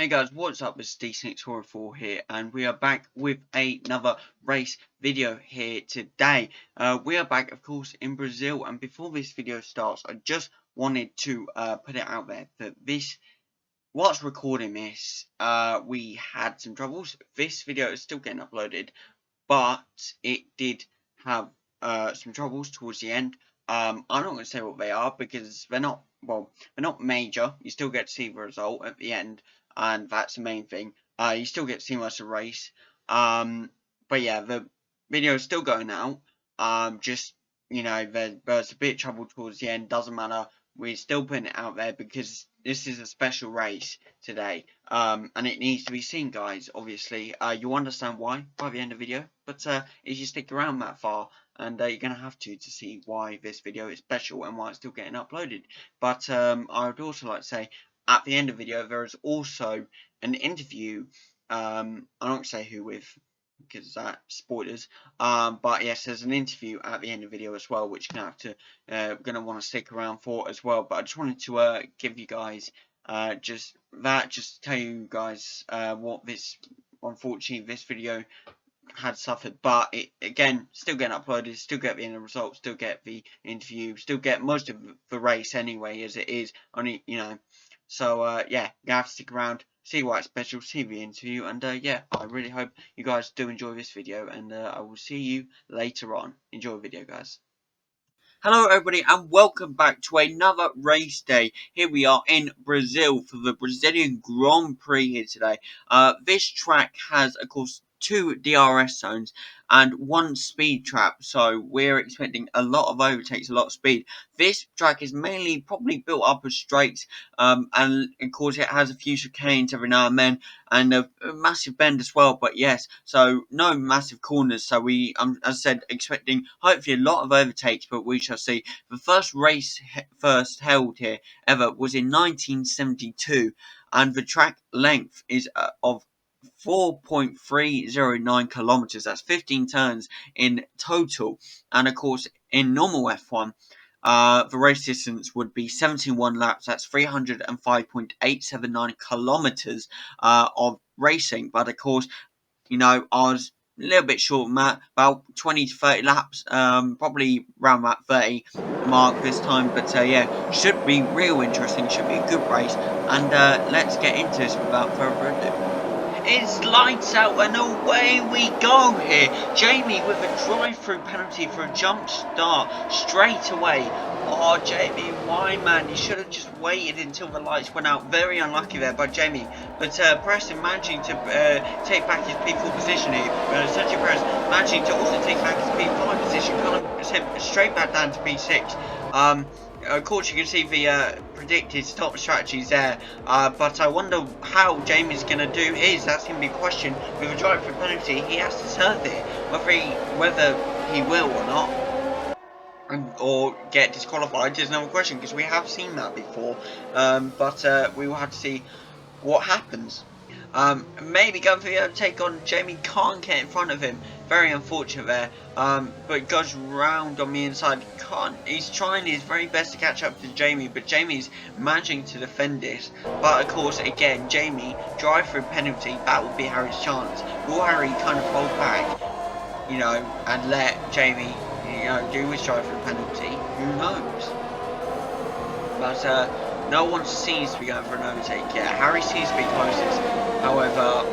Hey guys, what's up? It's D644 here, and we are back with another race video here today. We are back, of course, in Brazil, and before this video starts, I just wanted to put it out there that whilst recording this, we had some troubles. This video is still getting uploaded, but it did have some troubles towards the end. I'm not going to say what they are because they're not major. You still get to see the result at the end, and that's the main thing. You still get to see most of the race. But yeah, the video is still going out. Just there's a bit of trouble towards the end. Doesn't matter. We're still putting it out there because this is a special race today. And it needs to be seen, guys. Obviously, you'll understand why by the end of the video. But if you stick around that far, and you're gonna have to see why this video is special and why it's still getting uploaded. But I would also like to say at the end of the video there is also an interview. I don't say who with because spoilers. But yes, there's an interview at the end of the video as well, which you're gonna want to stick around for as well. But I just wanted to give you guys just to tell you guys what this, unfortunately, this video had suffered, but it again still getting uploaded, still get the end result, still get the interview, still get most of the race anyway, as it is only so yeah, you have to stick around, see why it's special, see the interview, and yeah, I really hope you guys do enjoy this video, and I will see you later on. Enjoy the video, guys. Hello everybody and welcome back to another race day. Here we are in Brazil for the Brazilian Grand Prix here today. This track has, of course, 2 DRS zones and 1 speed trap, so we're expecting a lot of overtakes, a lot of speed. This track is mainly probably built up as straights, and of course it has a few chicanes every now and then, and a massive bend as well, but yes, so no massive corners, so we, as I said, expecting hopefully a lot of overtakes, but we shall see. The first race first held here ever was in 1972, and the track length is of 4.309 kilometers. That's 15 turns in total, and of course in normal F1 the race distance would be 71 laps. That's 305.879 kilometers of racing, but of course, I was a little bit short on that, about 20 to 30 laps, probably around that 30 mark this time, but yeah, should be real interesting, should be a good race, and let's get into this without further ado. It's lights out and away we go here. Jamie with a drive-through penalty for a jump start straight away. Oh, Jamie, why, man? You should have just waited until the lights went out. Very unlucky there by Jamie. But Preston managing to take back his P4 position here. Sergio Perez managing to also take back his P5 position. Kind of sent straight back down to P6. Of course, you can see the predicted stop strategies there, but I wonder how Jamie's going to do his. That's going to be a question. With a drive-through penalty, he has to serve it, whether he will or not, or get disqualified is another question, because we have seen that before, but we will have to see what happens. Maybe going for the overtake on Jamie, can't get in front of him. Very unfortunate there. But goes round on the inside. He's trying his very best to catch up to Jamie, but Jamie's managing to defend it. But of course, again, Jamie, drive-through penalty, that would be Harry's chance. Will Harry kind of hold back, and let Jamie, do his drive-through penalty? Who knows? But no one seems to be going for an overtake. Yeah, Harry seems to be closest. However,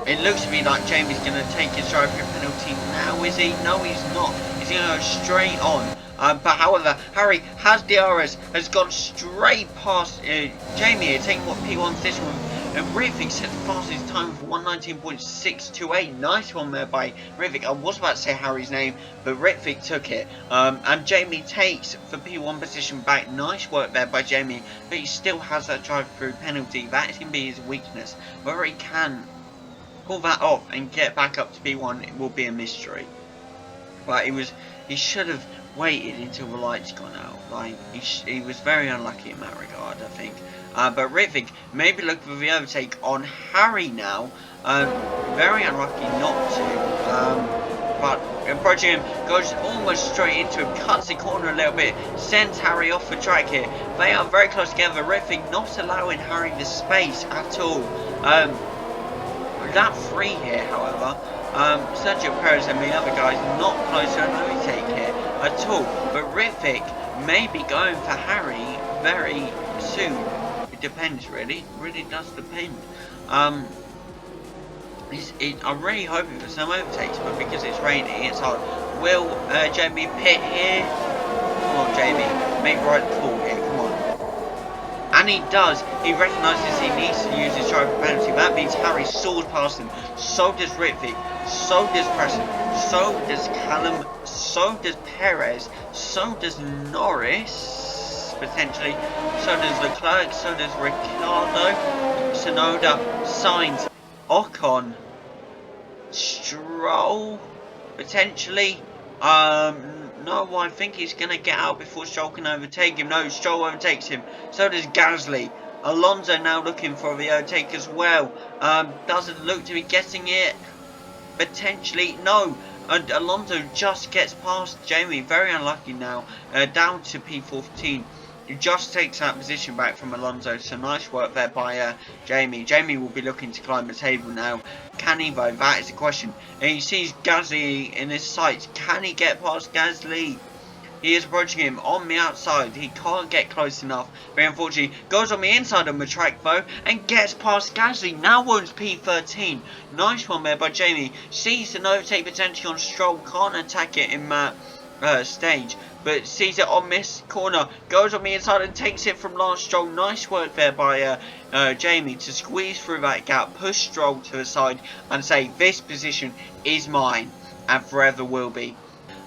it looks to me like Jamie's going to take his drive-through penalty now, is he? No, he's not. He's going to go straight on. But however, Harry has DRS, has gone straight past Jamie here, taking what P1 position with. And Rivik set the fastest time for 119.628. Nice one there by Rivik. I was about to say Harry's name, but Rivik took it. And Jamie takes the P1 position back. Nice work there by Jamie, but he still has that drive-through penalty. That is going to be his weakness. Whether he can pull that off and get back up to P1, it will be a mystery. But he should have waited until the lights gone out. Like, he was very unlucky in that regard, I think. But Rivik maybe look for the overtake on Harry now. Very unlucky not to. but approaching him, goes almost straight into him, cuts the corner a little bit, sends Harry off the track here. They are very close together, Riffic not allowing Harry the space at all. That free here, however, Sergio Perez and the other guys not close to an overtake here at all, but Riffic may be going for Harry very soon. It depends, really. It really does depend. I'm really hoping for some overtakes, but because it's raining, it's hard. Will Jamie pit here? Come on, Jamie, make the right call here. Come on. And he does. He recognises he needs to use his driver penalty. That means Harry soars past him. So does Riffic. So does Preston. So does Callum. So does Perez. So does Norris, potentially. So does Leclerc. So does Ricciardo. Tsunoda. Sainz. Ocon. Stroll. Potentially. No, I think he's going to get out before Stroll can overtake him. No, Stroll overtakes him. So does Gasly. Alonso now looking for the overtake as well. Doesn't look to be getting it. Potentially, no. Alonso just gets past Jamie. Very unlucky now. Down to P14. He just takes that position back from Alonso. So nice work there by Jamie. Jamie will be looking to climb the table now. Can he though? That is the question. And he sees Gasly in his sights. Can he get past Gasly? He is approaching him on the outside. He can't get close enough. Very unfortunately, goes on the inside of the track though and gets past Gasly. Now owns P13. Nice one there by Jamie. Sees an overtake potential on Stroll. Can't attack it in that stage, but sees it on this corner. Goes on the inside and takes it from Lance Stroll. Nice work there by Jamie to squeeze through that gap, push Stroll to the side and say this position is mine and forever will be.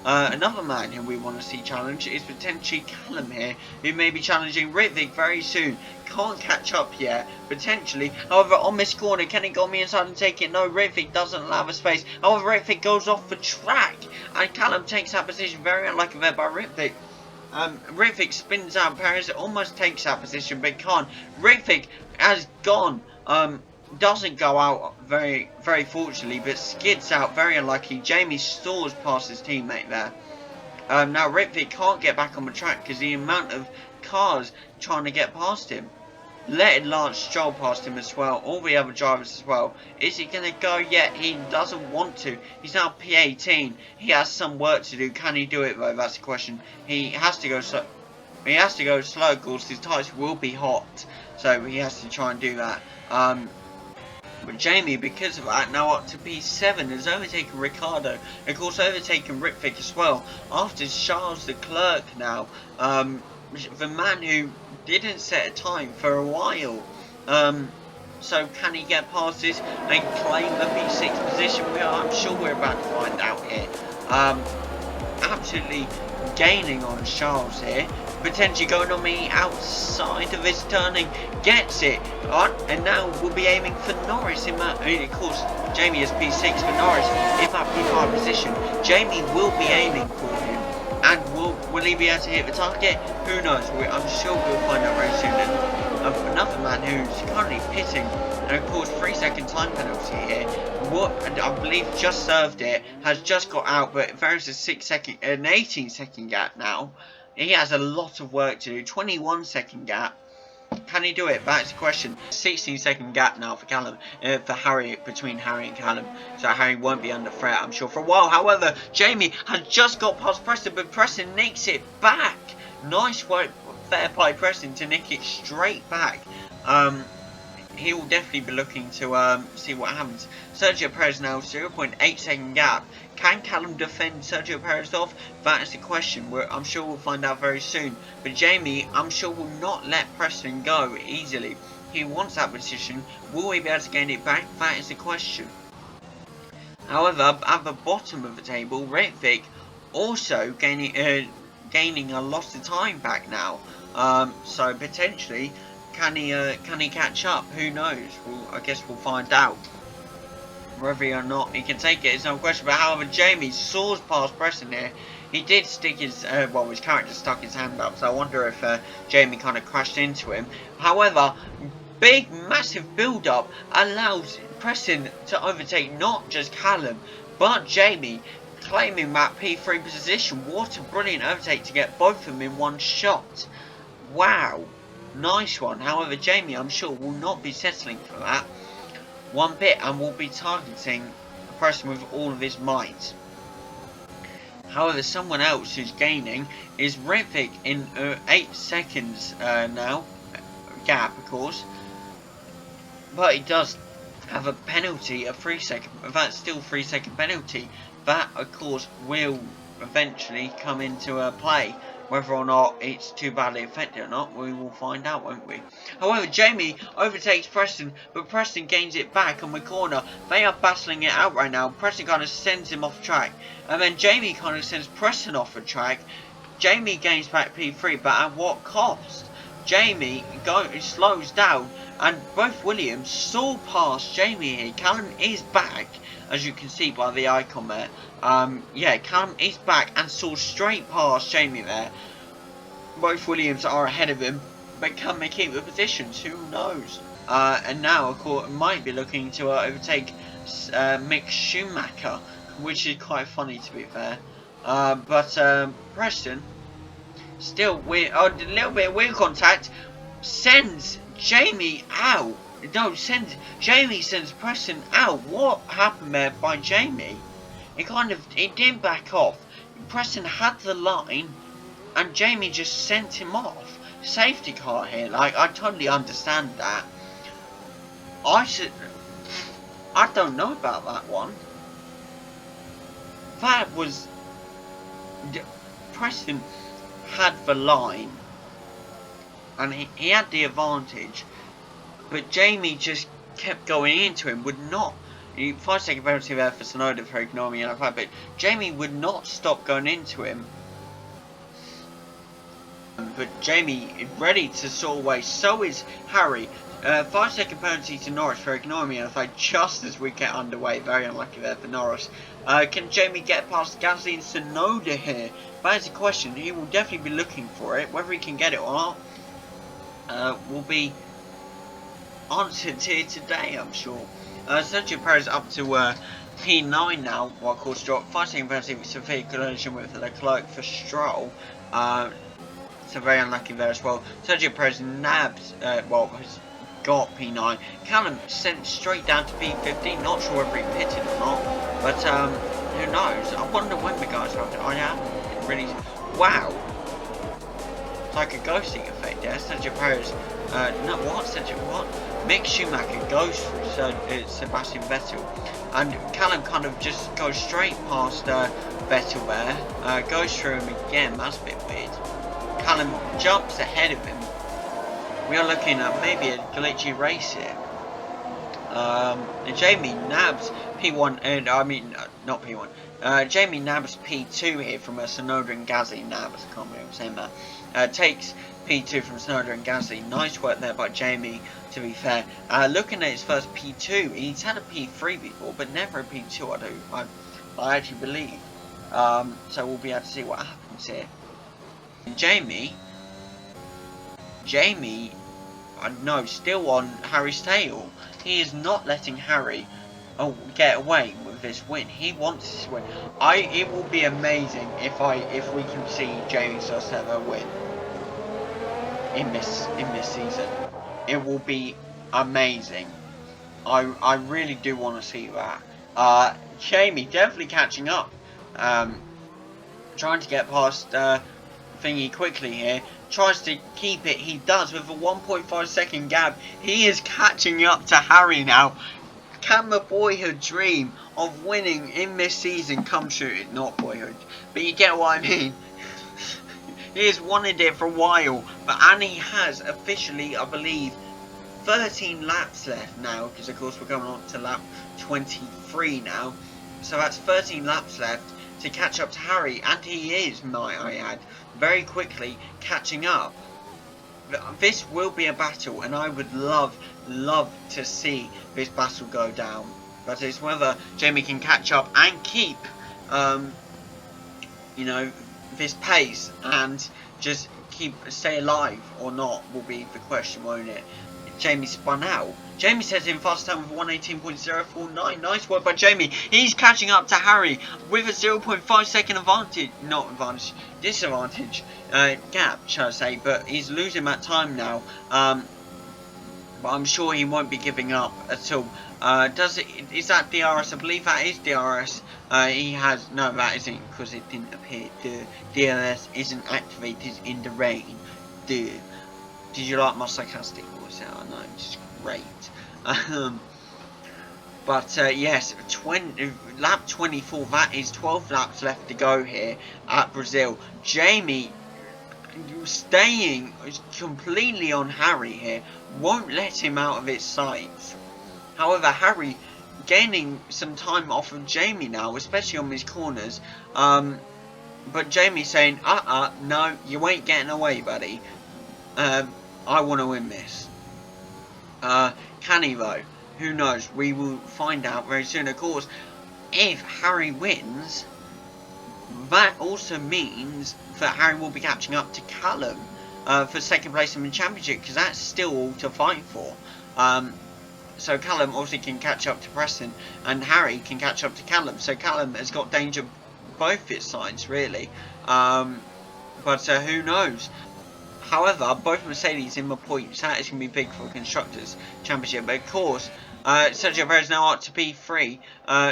Another man who we want to see challenge is potentially Callum here, who may be challenging Rivik very soon. Can't catch up yet, potentially. However, on this corner, can he go on the inside and take it? No, Rivik doesn't allow the space. However, Rivik goes off the track, and Callum takes that position. Very unlucky there by Rivik. Rivik spins out. Perez almost takes that position, but can't. Rivik has gone. Doesn't go out very fortunately, but skids out. Very unlucky. Jamie soars past his teammate there. Now Rivik can't get back on the track because the amount of cars trying to get past him. Letting Lance Stroll past him as well. All the other drivers as well. Is he going to go yet? He doesn't want to. He's now P18. He has some work to do. Can he do it though? That's the question. He has to go slow. He has to go slow, of course. His tyres will be hot, so he has to try and do that. But Jamie, because of that, now up to P7, has overtaken Ricciardo. Of course, overtaken Rivik as well. After Charles Leclerc now, the man who didn't set a time for a while. So can he get past this and claim the P6 position? I'm sure we're about to find out here. Absolutely gaining on Charles here. Potentially going on the outside of his turning, gets it on, and now we'll be aiming for Norris in that. Of course, Jamie is P6 for Norris in that P5 position. Jamie will be aiming for him, and will he be able to hit the target? Who knows? I'm sure we'll find out very soon. And another man who's currently pitting, and of course 3-second time penalty here. And I believe just served it, has just got out, but there's a 18-second gap now. He has a lot of work to do. 21-second gap. Can he do it? That's the question. 16-second gap now for Callum, for Harry, between Harry and Callum. So Harry won't be under threat, I'm sure, for a while. However, Jamie has just got past Preston, but Preston nicks it back. Nice work there by Preston to nick it straight back. He will definitely be looking to see what happens. Sergio Perez now 0.8-second gap. Can Callum defend Sergio Perez off? That is the question. I'm sure we'll find out very soon. But Jamie, I'm sure, will not let Preston go easily. He wants that position. Will he be able to gain it back? That is the question. However, at the bottom of the table, Rivik also gaining a lot of time back now. So potentially, can he catch up? Who knows? I guess we'll find out. Whether or not he can take it is no question. But however, Jamie soars past Preston here. He did stick his, his character stuck his hand up. So I wonder if Jamie kind of crashed into him. However, big, massive build-up allows Preston to overtake not just Callum, but Jamie. claiming that P3 position. What a brilliant overtake to get both of them in one shot. Wow, nice one. However, Jamie, I'm sure, will not be settling for that one bit and will be targeting Preston with all of his might. However, someone else who's gaining is Rivik in 8 seconds now. Gap, of course. But he does have a penalty, a 3-second, that's still 3-second penalty. That, of course, will eventually come into play. Whether or not it's too badly affected or not, we will find out, won't we? However, Jamie overtakes Preston, but Preston gains it back on the corner. They are battling it out right now. Preston kind of sends him off track. And then Jamie kind of sends Preston off the track. Jamie gains back P3, but at what cost? Jamie slows down, and both Williams saw past Jamie here. Callum is back, as you can see by the icon there. Yeah, Callum is back and saw straight past Jamie there. Both Williams are ahead of him, but can they keep the positions? Who knows? And now, of course, might be looking to overtake Mick Schumacher, which is quite funny to be fair. But Preston, still weird, a little bit of weird contact, sends Jamie out. No, Jamie sends Preston out. What happened there by Jamie? It didn't back off. Preston had the line, and Jamie just sent him off. Safety car here. Like, I totally understand that. I don't know about that one. That was Preston had the line, and he had the advantage, but Jamie just kept going into him, would not. 5-second penalty there for Sonoda for ignoring me, but Jamie would not stop going into him. But Jamie is ready to saw away, so is Harry. 5-second penalty to Norris for ignoring me, and I thought just as we get underway. Very unlucky there for Norris. Can Jamie get past Gasly and Sonoda here? That is a question. He will definitely be looking for it. Whether he can get it or not will be answered here today, I'm sure. Sergio Perez up to P9 now, while course drop. 5-second penalty with severe collision with Leclerc for Stroll. So very unlucky there as well. Sergio Perez nabs, has got P9. Callum sent straight down to P15. Not sure whether he pitted or not, but who knows? I wonder when the guys are. I am really. Wow. It's like a ghosting effect there. Sergio Perez. No, what? What? Mick Schumacher goes through Sebastian Vettel, and Callum kind of just goes straight past Vettel there. Goes through him again. That's a bit weird. Callum jumps ahead of him. We are looking at maybe a glitchy race here. Jamie nabs P1, not P1. Jamie nabs P2 here from a Sonoda and Gasly. Nabs, I can't remember saying that. Takes P2 from Sonoda and Gasly. Nice work there by Jamie, to be fair. Looking at his first P2, he's had a P3 before, but never a P2, I actually believe. So we'll be able to see what happens here. Jamie, no, still on Harry's tail. He is not letting Harry get away with this win. He wants this win. It will be amazing if we can see Jamie first ever win in this season. It will be amazing. I really do want to see that. Jamie definitely catching up. Trying to get past Thingy quickly here. Tries to keep it. He does with a 1.5 second gap. He is catching up to Harry now. Can the boyhood dream of winning in this season come true? Not boyhood, but you get what I mean. He has wanted it for a while, and he has officially, I believe, 13 laps left now, because of course we're going on to lap 23 now. So that's 13 laps left to catch up to Harry, and he is, might I add, very quickly catching up. This will be a battle, and I would love to see this battle go down. But it's whether Jamie can catch up and keep, this pace and just stay alive or not will be the question, won't it? Jamie spun out. Jamie says in fast time with 118.049. Nice work by Jamie. He's catching up to Harry with a 0.5 second advantage. Not advantage, disadvantage. Gap, shall I say. But he's losing that time now. But I'm sure he won't be giving up at all. Is that DRS? I believe that is DRS. He has, no, that isn't, because it didn't appear. The DRS isn't activated in the rain. Did you like my sarcastic voice? I know, it's great. But yes, lap 24. That is 12 laps left to go here at Brazil. Jamie staying completely on Harry here, won't let him out of his sights. However, Harry gaining some time off of Jamie now, especially on his corners. But Jamie saying, no, you ain't getting away, buddy. I want to win this. Can he though? Who knows? We will find out very soon. Of course, if Harry wins, that also means that Harry will be catching up to Callum for second place in the championship, because that's still all to fight for. So Callum also can catch up to Preston, and Harry can catch up to Callum. So Callum has got danger both his sides, really. But who knows? However, both Mercedes in the points, that is going to be big for the Constructors' Championship. But of course, Sergio Perez now up to P3.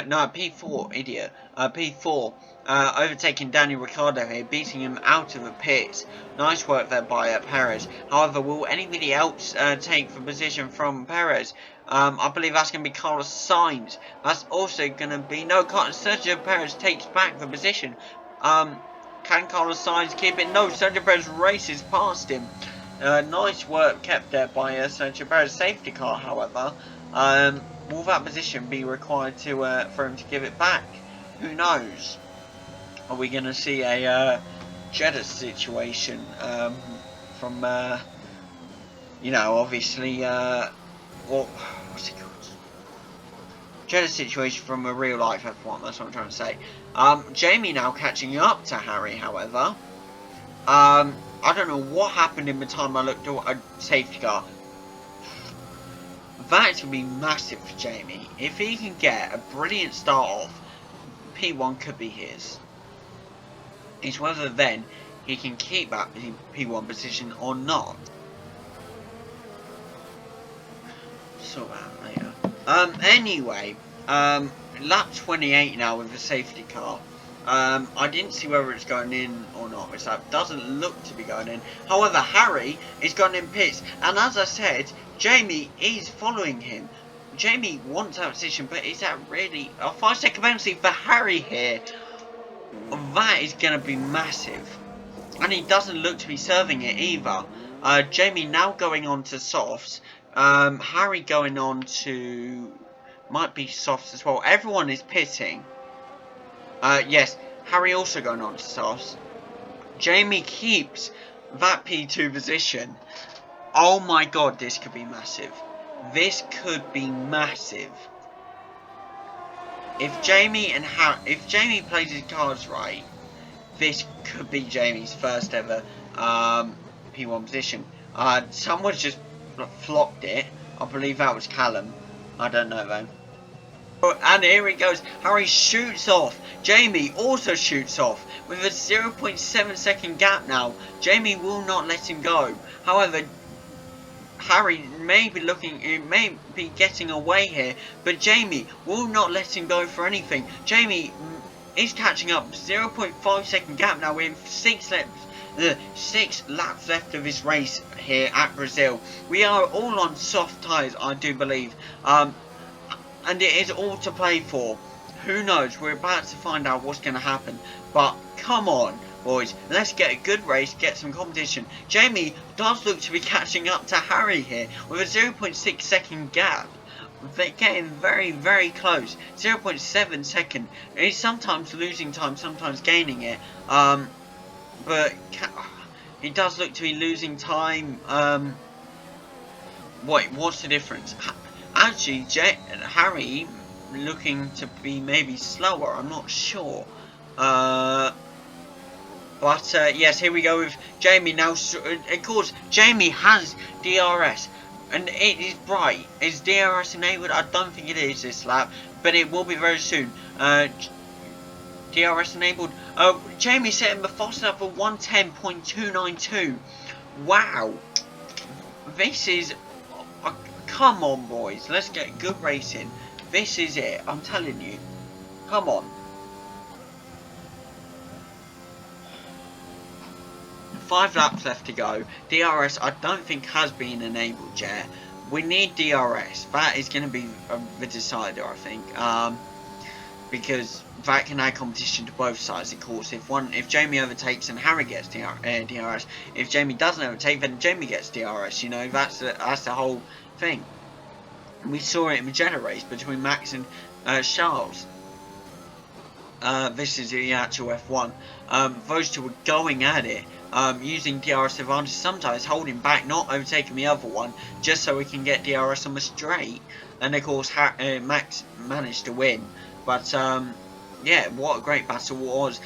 No, P4, idiot. P4. Overtaking Daniel Ricciardo here, beating him out of the pits. Nice work there by Perez. However, will anybody else take the position from Perez? I believe that's going to be Carlos Sainz. That's also going to be... No, Sergio Perez takes back the position. Can Carlos Sainz keep it? No, Sergio Perez races past him. Nice work kept there by Sergio Perez. Safety car, however. Will that position be required to for him to give it back? Who knows? Are we going to see a Jeddah situation from, you know, obviously, what's it called? Jeddah situation from a real life F1, that's what I'm trying to say. Jamie now catching up to Harry, however. I don't know what happened in the time I looked at a safety car. That's going to be massive for Jamie. If he can get a brilliant start off, P1 could be his. It's whether then he can keep that P1 position or not. Sort that later. Anyway, lap 28 now with the safety car. I didn't see whether it's going in or not, which that doesn't look to be going in. However, Harry is going in pits, and as I said, Jamie is following him. Jamie wants that position, but is that really a 5-second penalty for Harry here? That is going to be massive, and he doesn't look to be serving it either. Jamie now going on to softs. Harry going on to might be softs as well. Everyone is pitting. Yes, Harry also going on to softs. Jamie keeps that P2 position. Oh my god, this could be massive. This could be massive. If Jamie plays his cards right, this could be Jamie's first ever P1 position. Someone just flopped it. I believe that was Callum. I don't know though. And here he goes. Harry shoots off. Jamie also shoots off with a 0.7 second gap now. Jamie will not let him go. However, Harry may be getting away here, but Jamie will not let him go for anything. Jamie is catching up. 0.5 second gap now with 6 laps left of his race here at Brazil. We are all on soft tyres, I do believe. And it is all to play for. Who knows? We're about to find out what's going to happen. But come on, boys. Let's get a good race, get some competition. Jamie does look to be catching up to Harry here with a 0.6 second gap. They're getting very, very close. 0.7 second. He's sometimes losing time, sometimes gaining it. But he does look to be losing time. Wait, what's the difference? Actually, Harry looking to be maybe slower. I'm not sure. But yes, here we go with Jamie now. Of course, Jamie has DRS. And it is bright. Is DRS enabled? I don't think it is this lap, but it will be very soon. DRS enabled. Jamie setting the fast lap for 110.292. Wow. This is... come on, boys. Let's get good racing. This is it. I'm telling you. Come on. 5 laps left to go. DRS I don't think has been enabled yet. We need DRS. That is going to be the decider, I think. Because that can add competition to both sides. Of course, if Jamie overtakes and Harry gets DRS, if Jamie doesn't overtake, then Jamie gets DRS. You know, that's the whole thing. We saw it in the Jeddah race between Max and Charles. This is the actual F1. Those two were going at it, using DRS advantage, sometimes holding back, not overtaking the other one, just so we can get DRS on the straight. And of course, Max managed to win. But yeah, what a great battle it was.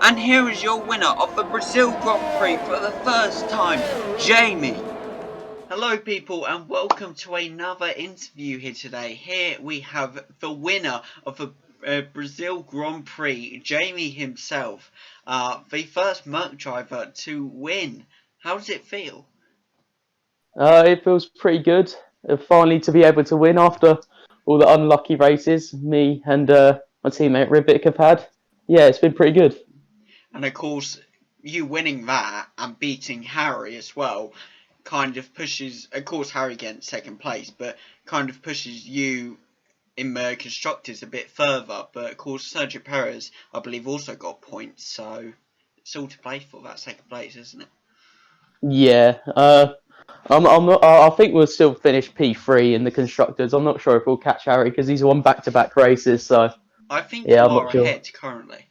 And here is your winner of the Brazil Grand Prix for the first time, Jamie. Hello people, and welcome to another interview here today. Here we have the winner of the Brazil Grand Prix, Jamie himself, the first Merc driver to win. How does it feel? It feels pretty good. Finally to be able to win after all the unlucky races me and my teammate Rivik have had. Yeah, it's been pretty good. And of course, you winning that and beating Harry as well kind of pushes, of course Harry gets second place, but kind of pushes you in the constructors a bit further. But of course Sergio Perez, I believe, also got points, so it's all to play for that second place, isn't it? Yeah. I'm not. I think we'll still finish P3 in the constructors. I'm not sure if we'll catch Harry because he's won back-to-back races. So I think yeah, you I'm are not sure. ahead currently.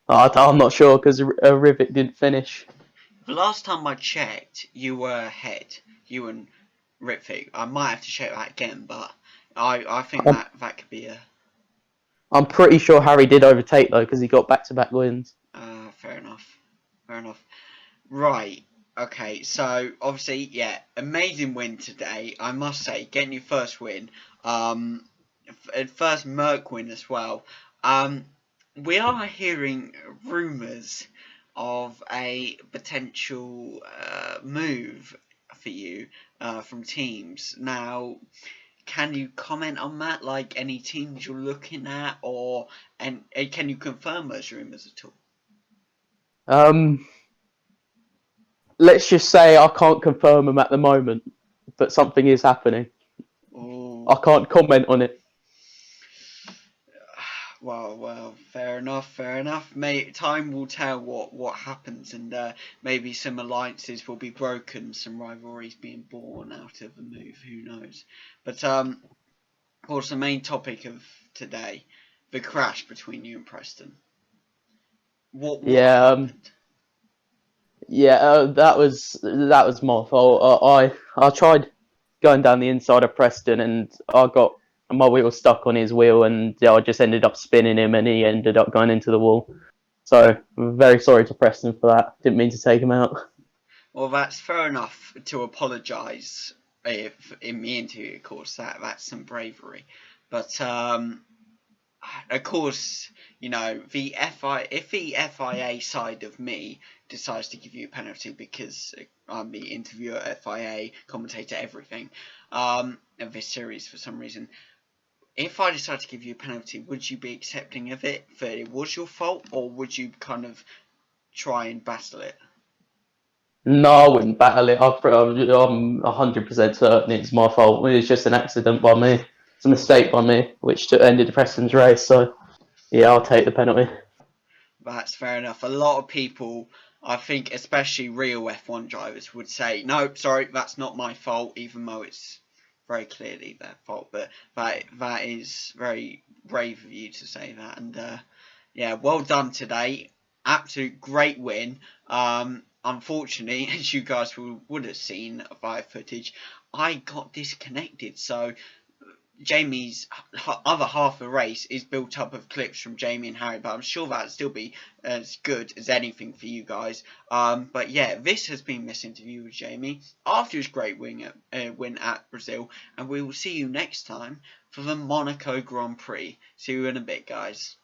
I'm not sure because Rivik didn't finish. The last time I checked, you were ahead. You and Ritvik. I might have to check that again, but I think I'm, that could be a... I'm pretty sure Harry did overtake though because he got back-to-back wins. Fair enough. Fair enough. Right. Okay, so obviously, yeah, amazing win today. I must say, getting your first win, first Merc win as well. We are hearing rumours of a potential move for you from teams. Now, can you comment on that? Like any teams you're looking at, and can you confirm those rumours at all? Um, let's just say I can't confirm them at the moment, but something is happening. Oh, I can't comment on it. well, fair enough. Mate, time will tell what happens, and maybe some alliances will be broken, some rivalries being born out of the move. Who knows? But of course, the main topic of today, the crash between you and Preston. What Yeah, happened? that was my fault. I tried going down the inside of Preston, and I got my wheel stuck on his wheel, and I just ended up spinning him, and he ended up going into the wall. So I'm very sorry to Preston for that. Didn't mean to take him out. Well, that's fair enough to apologise if in the interview. Of course, that's some bravery, but of course, you know, if the FIA side of me decides to give you a penalty because I'm the interviewer, FIA, commentator, everything, of this series for some reason, if I decide to give you a penalty, would you be accepting of it that it was your fault, or would you kind of try and battle it? No, I wouldn't battle it. I'm 100% certain it's my fault. It's just an accident by me. It's a mistake by me, which ended Preston's race. So yeah, I'll take the penalty. That's fair enough. A lot of people, I think, especially real F1 drivers, would say, no, sorry, that's not my fault, even though it's very clearly their fault. But that is very brave of you to say that. And yeah, well done today. Absolute great win. Unfortunately, as you guys would have seen via footage, I got disconnected. So Jamie's other half of the race is built up of clips from Jamie and Harry, but I'm sure that'd still be as good as anything for you guys. But yeah, this has been this interview with Jamie after his great win at Brazil, and we will see you next time for the Monaco Grand Prix. See you in a bit, guys.